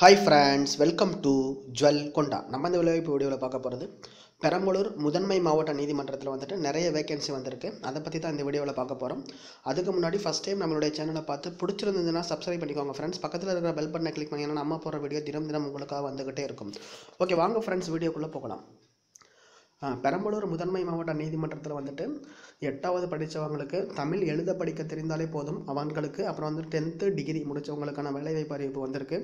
Hi friends, welcome to Jwel Konda. நம்ம இந்த வீடியோவில் பார்க்க போகிறது பெரம்பலூர் முதன்மை மாவட்ட நீதிமன்றத்தில் வந்துட்டு நிறைய வேகன்சி வந்திருக்கு. அதை பற்றி தான் இந்த வீடியோவில் பார்க்க போகிறோம். அதுக்கு முன்னாடி ஃபஸ்ட் டைம் நம்மளுடைய சேனலை பார்த்து பிடிச்சிருந்ததுன்னா சப்ஸ்கிரைப் பண்ணிக்கோங்க ஃப்ரெண்ட்ஸ். பக்கத்தில் இருக்கிற பெல் பட்டனை கிளிக் பண்ணிங்கன்னா நம்ம போகிற வீடியோ தினம் உங்களுக்காக வந்துக்கிட்டே இருக்கும். ஓகே, வாங்க ஃப்ரெண்ட்ஸ் வீடியோக்குள்ளே போகலாம். பெரம்பலூர் முதன்மை மாவட்ட நீதிமன்றத்தில் வந்துட்டு 8வது படித்தவங்களுக்கு தமிழ் எழுத படிக்க தெரிந்தாலே போதும் அவங்களுக்கு. அப்புறம் வந்து 10th டிகிரி முடித்தவங்களுக்கான வேலைவாய்ப்பு அறிவிப்பு வந்திருக்கு.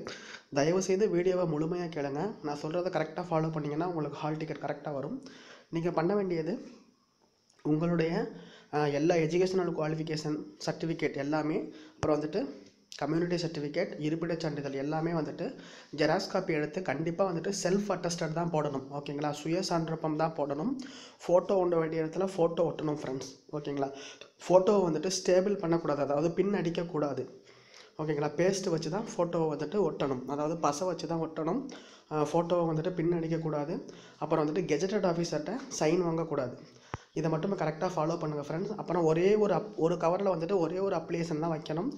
தயவுசெய்து வீடியோவை முழுமையாக கேளுங்க. நான் சொல்கிறத கரெக்டாக ஃபாலோ பண்ணிங்கன்னா உங்களுக்கு ஹால் டிக்கெட் கரெக்டாக வரும். நீங்கள் பண்ண வேண்டியது உங்களுடைய எல்லா எஜுகேஷனல் குவாலிஃபிகேஷன் சர்டிஃபிகேட் எல்லாமே, அப்புறம் வந்துட்டு கம்யூனிட்டி சர்டிஃபிகேட், இருப்பிடச் சான்றிதழ் எல்லாமே வந்துட்டு ஜெராக்ஸ் காப்பி எடுத்து கண்டிப்பாக வந்துட்டு செல்ஃப் அட்டஸ்டட் தான் போடணும். ஓகேங்களா, சுய சான்றப்பம் தான் போடணும். ஃபோட்டோ ஒட்ட வேண்டிய இடத்துல ஃபோட்டோ ஒட்டணும் ஃப்ரெண்ட்ஸ். ஓகேங்களா, ஃபோட்டோவை வந்துட்டு ஸ்டேபிள் பண்ணக்கூடாது, அதாவது பின் அடிக்கக்கூடாது. ஓகேங்களா, பேஸ்ட்டு வச்சு தான் ஃபோட்டோவை வந்துட்டு ஒட்டணும், அதாவது பசை வச்சு தான் ஒட்டணும். ஃபோட்டோவை வந்துட்டு பின் அடிக்கக்கூடாது. அப்புறம் வந்துட்டு கெஜெட்டட் ஆஃபீஸர்கிட்ட சைன் வாங்கக்கூடாது. இதை மட்டுமே கரெக்டாக ஃபாலோ பண்ணுங்கள் ஃப்ரெண்ட்ஸ். அப்புறம் ஒரு கவரில் வந்துட்டு ஒரே ஒரு அப்ளிகேஷன் தான் வைக்கணும்.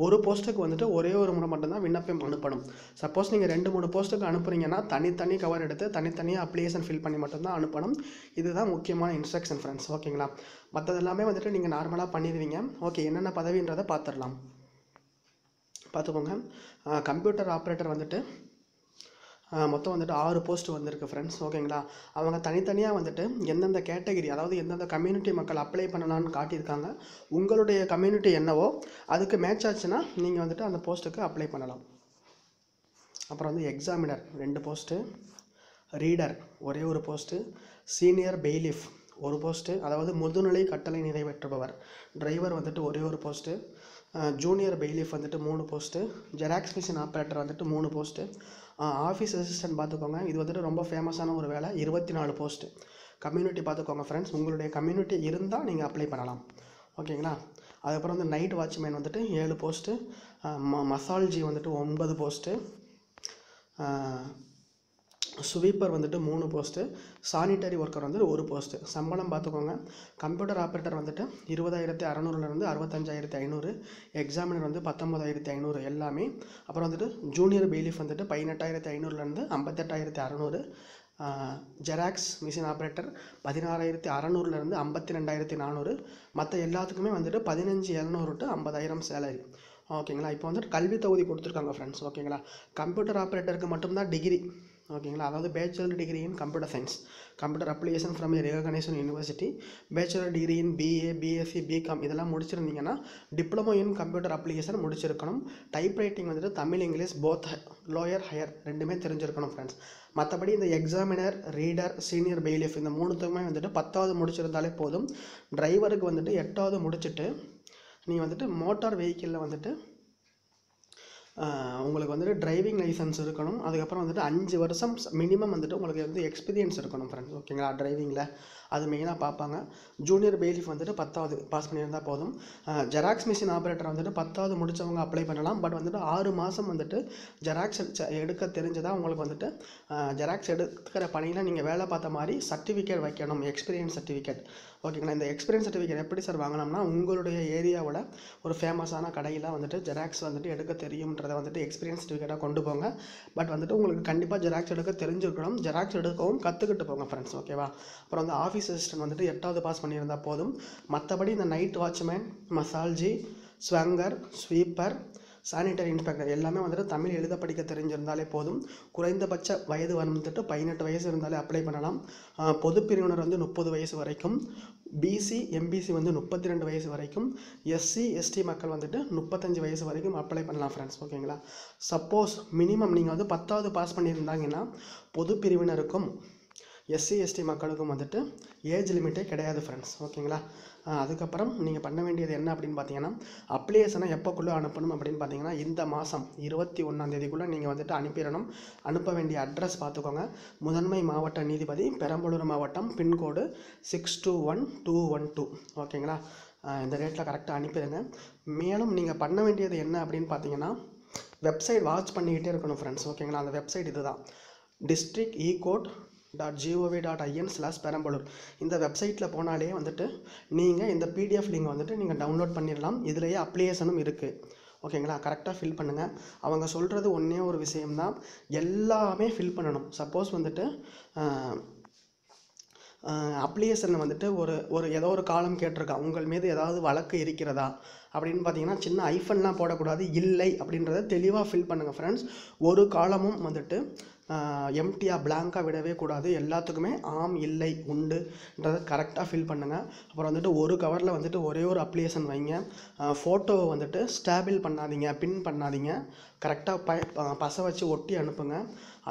ஒரு போஸ்ட்டுக்கு வந்துட்டு ஒரே ஒரு முறை மட்டும்தான் விண்ணப்பம் அனுப்பணும். சப்போஸ் நீங்கள் 2-3 போஸ்ட்டுக்கு அனுப்புறீங்கன்னா தனித்தனி கவர் எடுத்து தனித்தனியாக அப்ளிகேஷன் ஃபில் பண்ணி மட்டும்தான் அனுப்பணும். இதுதான் முக்கியமான இன்ஸ்ட்ரக்ஷன் ஃப்ரெண்ட்ஸ். ஓகேங்களா, மற்றது எல்லாமே வந்துட்டு நீங்கள் நார்மலாக பண்ணிடுவீங்க. ஓகே, என்னென்ன பதவின்றதை பார்த்துடலாம். பார்த்துக்கோங்க. கம்ப்யூட்டர் ஆப்ரேட்டர் வந்துட்டு மொத்தம் வந்துட்டு 6 போஸ்ட் வந்திருக்கு ஃப்ரெண்ட்ஸ். ஓகேங்களா, அவங்க தனித்தனியாக வந்துட்டு எந்தெந்த கேட்டகிரி, அதாவது எந்தெந்த கம்யூனிட்டி மக்கள் அப்ளை பண்ணலான்னு காட்டியிருக்காங்க. உங்களுடைய கம்யூனிட்டி என்னவோ அதுக்கு மேட்ச் ஆச்சுன்னா நீங்கள் வந்துட்டு அந்த போஸ்ட்டுக்கு அப்ளை பண்ணலாம். அப்புறம் வந்து எக்ஸாமினர் 2 போஸ்ட்டு, ரீடர் ஒரே ஒரு போஸ்ட்டு, சீனியர் பெய்லிஃப் ஒரு போஸ்ட்டு, அதாவது முதுநிலை கட்டளை நிறைவேற்றுபவர், டிரைவர் வந்துட்டு ஒரே ஒரு போஸ்ட்டு, ஜூனியர் பெய்லிஃப் வந்துட்டு 3 போஸ்ட்டு, ஜெராக்ஸ் மிஷின் ஆப்ரேட்டர் வந்துட்டு 3 போஸ்ட்டு, ஆஃபீஸ் அசிஸ்டன்ட் பார்த்துக்கோங்க. இது வந்துட்டு ரொம்ப ஃபேமஸான ஒரு வேலை, 24 போஸ்ட்டு. கம்யூனிட்டி பார்த்துக்கோங்க ஃப்ரெண்ட்ஸ், உங்களுடைய கம்யூனிட்டி இருந்தால் நீங்கள் அப்ளை பண்ணலாம். ஓகேங்களா, அதுக்கப்புறம் வந்து நைட் வாட்ச்மேன் வந்துட்டு 7 போஸ்ட்டு, மசால்ஜி வந்துட்டு 9 போஸ்ட்டு, ஸ்வீப்பர் வந்துட்டு 3 போஸ்ட்டு, சானிட்டரி ஒர்க்கர் வந்துட்டு 1 போஸ்ட்டு. சம்பளம் பார்த்துக்கோங்க. கம்ப்யூட்டர் ஆப்ரேட்டர் வந்துட்டு 20,600 65,500, எக்ஸாமினர் வந்து 19,500 எல்லாமே. அப்புறம் வந்துட்டு ஜூனியர் பெய்லிஃப் வந்துட்டு 18,500 58,600, ஜெராக்ஸ் மிஷின் ஆப்ரேட்டர் 16,600 52,400, மற்ற எல்லாத்துக்குமே வந்துட்டு 15,700 to 50,000 சேலரி. ஓகேங்களா, இப்போ வந்துட்டு கல்வி தொகுதி கொடுத்துருக்காங்க ஃப்ரெண்ட்ஸ். ஓகேங்களா, கம்ப்யூட்டர் ஆப்ரேட்டருக்கு மட்டும்தான் டிகிரி. ஓகேங்களா, அதாவது bachelor degree in computer science, computer application from a recognised university, bachelor degree in BA, BSc, BCom இதெல்லாம் முடிச்சிருந்தீங்கன்னா டிப்ளமோ இன் கம்ப்யூட்டர் அப்ளிகேஷன் முடிச்சிருக்கணும். டைப் ரைட்டிங் வந்துட்டு Tamil, English both lower higher ரெண்டுமே தெரிஞ்சிருக்கணும் ஃப்ரெண்ட்ஸ். மற்றபடி இந்த எக்ஸாமினர், ரீடர், சீனியர் பெய்லிஃப் இந்த 3த்துக்குமே வந்துட்டு 10வது முடிச்சிருந்தாலே போதும். டிரைவருக்கு வந்துட்டு 8வது முடிச்சுட்டு நீங்கள் வந்துட்டு மோட்டார் வெஹிக்கிளில் வந்துட்டு உங்களுக்கு வந்துட்டு டிரைவிங் லைசன்ஸ் இருக்கணும். அதுக்கப்புறம் வந்துட்டு 5 வருஷம் மினிமம் வந்துட்டு உங்களுக்கு வந்து எக்ஸ்பீரியன்ஸ் இருக்கணும் ஃப்ரெண்ட்ஸ். ஓகேங்களா, டிரைவிங்கில் அது மெயினாக பார்ப்பாங்க. ஜூனியர் பெய்லிஃப் வந்துட்டு 10வது பாஸ் பண்ணியிருந்தால் போதும். ஜெராக்ஸ் மிஷின் ஆப்ரேட்டர் வந்துட்டு 10வது முடித்தவங்க அப்ளை பண்ணலாம். பட் வந்துட்டு 6 மாதம் வந்துட்டு ஜெராக்ஸ் எடுக்க தெரிஞ்சதாக உங்களுக்கு வந்துட்டு ஜெராக்ஸ் எடுக்கிற பணியில் நீங்கள் வேலை பார்த்த மாதிரி சர்டிஃபிகேட் வைக்கணும், எக்ஸ்பீரியன்ஸ் சர்டிஃபிகேட். ஓகேங்களா, இந்த எக்ஸ்பீரியன்ஸ் சர்டிஃபிகேட் எப்படி சார் வாங்கினோம்னா, உங்களுடைய ஏரியாவில் ஒரு ஃபேமஸான கடையில் வந்துட்டு ஜெராக்ஸ் வந்துட்டு எடுக்க தெரியும்ன்றதை வந்துட்டு எக்ஸ்பீரியன்ஸ் சர்டிஃபிகேட்டாக கொண்டு போங்க. பட் வந்துட்டு உங்களுக்கு கண்டிப்பாக ஜெராக்ஸ் எடுக்க தெரிஞ்சிருக்கணும். ஜெராக்ஸ் எடுக்கவும் கற்றுக்கிட்டு போங்க ஃப்ரெண்ட்ஸ். ஓகேவா, அப்புறம் வந்து ஆஃபீஸ் அசிஸ்டன்ட் வந்துட்டு 8வது பாஸ் பண்ணியிருந்தால் போதும். மற்றபடி இந்த நைட் வாட்ச்மேன், மசால்ஜி, ஸ்வங்கர், ஸ்வீப்பர், சானிட்டரி இன்ஸ்பெக்டர் எல்லாமே வந்துட்டு தமிழ் எழுத படிக்க தெரிஞ்சிருந்தாலே போதும். குறைந்தபட்ச வயது வந்துட்டு 18 வயசு இருந்தாலே அப்ளை பண்ணலாம். பொது பிரிவினர் வந்து 30 வயசு வரைக்கும், பிசி, எம்பிசி வந்து 32 வயசு வரைக்கும், எஸ்சி, எஸ்டி மக்கள் வந்துட்டு 35 வயசு வரைக்கும் அப்ளை பண்ணலாம் ஃப்ரெண்ட்ஸ். ஓகேங்களா, சப்போஸ் மினிமம் நீங்கள் வந்து 10வது பாஸ் பண்ணியிருந்தாங்கன்னா பொது பிரிவினருக்கும் எஸ்சி, எஸ்டி மக்களுக்கும் வந்துட்டு ஏஜ் லிமிட்டே கிடையாது ஃப்ரெண்ட்ஸ். ஓகேங்களா, அதுக்கப்புறம் நீங்கள் பண்ண வேண்டியது என்ன அப்படின்னு பார்த்தீங்கன்னா, அப்ளிகேஷனை எப்போக்குள்ளே அனுப்பணும் அப்படின்னு பார்த்தீங்கன்னா, இந்த மாதம் 21ஆம் தேதிக்குள்ளே நீங்கள் வந்துட்டு அனுப்பிடணும். அனுப்ப வேண்டிய அட்ரஸ் பார்த்துக்கோங்க. முதன்மை மாவட்ட நீதிபதி, பெரம்பலூர் மாவட்டம், பின்கோடு 621212. ஓகேங்களா, இந்த டேட்டில் கரெக்டாக அனுப்பிடுங்க. மேலும் நீங்கள் பண்ண வேண்டியது என்ன அப்படின்னு பார்த்தீங்கன்னா, வெப்சைட் வாட்ச் பண்ணிக்கிட்டே இருக்கணும் ஃப்ரெண்ட்ஸ். ஓகேங்களா, அந்த வெப்சைட் இதுதான், districtecode.gov.in/பெரம்பலூர். இந்த வெப்சைட்டில் போனாலே வந்துட்டு நீங்கள் இந்த பிடிஎஃப் லிங்க் வந்துட்டு நீங்கள் டவுன்லோட் பண்ணிடலாம். இதுலேயே அப்ளிகேஷனும் இருக்குது. ஓகேங்களா. கரெக்டாக ஃபில் பண்ணுங்கள். அவங்க சொல்கிறது ஒன்றே ஒரு விஷயம்தான், எல்லாமே ஃபில் பண்ணணும். சப்போஸ் வந்துட்டு அப்ளிகேஷனில் வந்துட்டு ஒரு ஏதோ ஒரு காலம் கேட்டிருக்கா, உங்கள் மீது ஏதாவது வழக்கு இருக்கிறதா அப்படின்னு பார்த்தீங்கன்னா சின்ன ஐஃபன்லாம் போடக்கூடாது, இல்லை அப்படின்றத தெளிவாக ஃபில் பண்ணுங்கள் ஃப்ரெண்ட்ஸ். ஒரு காலமும் வந்துட்டு எம்டியாக பிளாங்காக விடவே கூடாது. எல்லாத்துக்குமே ஆம் இல்லை உண்டுன்றதை கரெக்டாக ஃபில் பண்ணுங்கள். அப்புறம் வந்துட்டு ஒரு கவரில் வந்துட்டு ஒரே ஒரு அப்ளிகேஷன் வைங்க. ஃபோட்டோவை வந்துட்டு ஸ்டாபிள் பண்ணாதீங்க, பின் பண்ணாதீங்க. கரெக்டாக பசை வச்சு ஒட்டி அனுப்புங்க.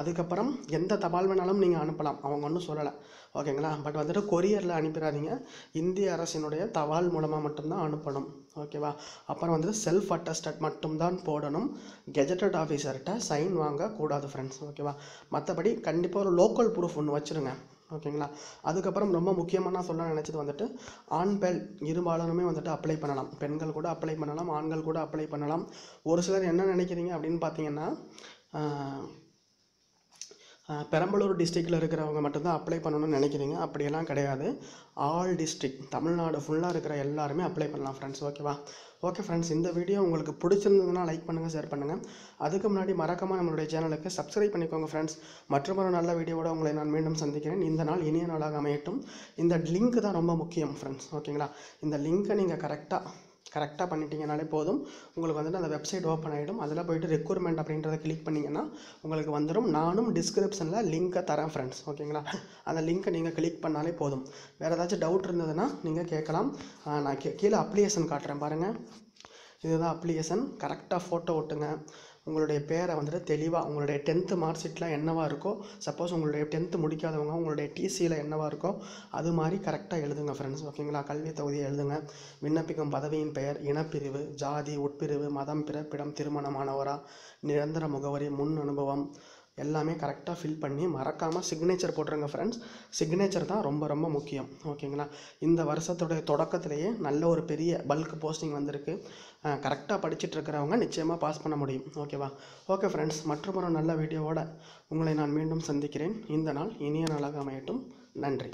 அதுக்கப்புறம் எந்த தபால் வேணாலும் நீங்கள் அனுப்பலாம், அவங்க ஒன்றும் சொல்லலை, ஓகேங்களா. பட் வந்துட்டு கொரியரில் அனுப்பிடாதீங்க, இந்திய அரசினுடைய தபால் மூலமாக மட்டும்தான் அனுப்பணும், ஓகேவா. அப்புறம் வந்துட்டு செல்ஃப் அட்டஸ்டட் மட்டும்தான் போடணும், கெஜெட்டட் ஆஃபீஸர்கிட்ட சைன் வாங்கக்கூடாது ஃப்ரெண்ட்ஸ், ஓகேவா. மற்றபடி கண்டிப்பாக ஒரு லோக்கல் ப்ரூஃப் ஒன்று வச்சுருங்க, ஓகேங்களா. அதுக்கப்புறம் ரொம்ப முக்கியமாக நான் சொல்ல நினச்சது வந்துட்டு, ஆண் பெண் இருபாலருமே வந்துட்டு அப்ளை பண்ணலாம். பெண்கள் கூட அப்ளை பண்ணலாம், ஆண்கள் கூட அப்ளை பண்ணலாம். ஒரு சிலர் என்ன நினைக்கிறீங்க அப்படின்னு பார்த்தீங்கன்னா, பெரம்பலூர் டிஸ்ட்ரிக்டில் இருக்கிறவங்க மட்டும்தான் அப்ளை பண்ணணும்னு நினைக்கிறீங்க. அப்படியெல்லாம் கிடையாது. ஆல் டிஸ்ட்ரிக்ட் தமிழ்நாடு ஃபுல்லாக இருக்கிற எல்லாருமே அப்ளை பண்ணலாம் ஃப்ரெண்ட்ஸ், ஓகேவா. ஓகே ஃப்ரெண்ட்ஸ், இந்த வீடியோ உங்களுக்கு பிடிச்சிருந்ததுன்னா லைக் பண்ணுங்கள், ஷேர் பண்ணுங்கள். அதுக்கு முன்னாடி மறக்காமல் நம்மளுடைய சேனலுக்கு சப்ஸ்கிரைப் பண்ணிக்கோங்க ஃப்ரெண்ட்ஸ். மற்றொரு நல்ல வீடியோவோட உங்களை நான் மீண்டும் சந்திக்கிறேன். இந்த நாள் இனிய நாளாக அமையட்டும். இந்த லிங்க் தான் ரொம்ப முக்கியம் ஃப்ரெண்ட்ஸ், ஓகேங்களா. இந்த லிங்க்கை நீங்கள் கரெக்டாக பண்ணிட்டீங்கனாலே போதும். உங்களுக்கு வந்துட்டு அந்த வெப்சைட் ஓப்பன் ஆகிடும். அதில் போய்ட்டு ரெக்ரூட்மெண்ட் அப்படின்றத கிளிக் பண்ணிங்கன்னா உங்களுக்கு வந்துடும். நானும் டிஸ்கிரிப்ஷனில் லிங்க்கை தரேன் ஃப்ரெண்ட்ஸ், ஓகேங்களா. அந்த லிங்க்கை நீங்கள் கிளிக் பண்ணாலே போதும். வேறு ஏதாச்சும் டவுட் இருந்ததுன்னா நீங்கள் கேட்கலாம். நான் கீழே அப்ளிகேஷன் காட்டுறேன் பாருங்கள். இதுதான் அப்ளிகேஷன். கரெக்டாக ஃபோட்டோ ஒட்டுங்க. உங்களுடைய பேரை வந்துட்டு தெளிவாக உங்களுடைய 10th மார்க் ஷீட்டில் என்னவாக இருக்கோ, சப்போஸ் உங்களுடைய 10th முடிக்காதவங்க உங்களுடைய டிசியில் என்னவாக இருக்கோ அது மாதிரி கரெக்டாக எழுதுங்க ஃப்ரெண்ட்ஸ், ஓகேங்களா. கல்வி தகுதியை எழுதுங்க. விண்ணப்பிக்கும் பதவியின் பெயர், இனப்பிரிவு, ஜாதி, உட்பிரிவு, மதம், பிறப்பிடம், திருமணமானவரா, நிரந்தர முகவரி, முன் அனுபவம் எல்லாமே கரெக்டாக ஃபில் பண்ணி மறக்காமல் சிக்னேச்சர் போட்டுருங்க ஃப்ரெண்ட்ஸ். சிக்னேச்சர் தான் ரொம்ப ரொம்ப முக்கியம், ஓகேங்களா. இந்த வருஷத்துடைய தொடக்கத்திலேயே நல்ல ஒரு பெரிய பல்க் போஸ்டிங் வந்திருக்கு. கரெக்டாக படிச்சுட்டு இருக்கிறவங்க நிச்சயமாக பாஸ் பண்ண முடியும், ஓகேவா. ஓகே ஃப்ரெண்ட்ஸ், மற்றொரு நல்ல வீடியோவோட உங்களை நான் மீண்டும் சந்திக்கிறேன். இந்த நாள் இனிய நாளாக அமையட்டும். நன்றி.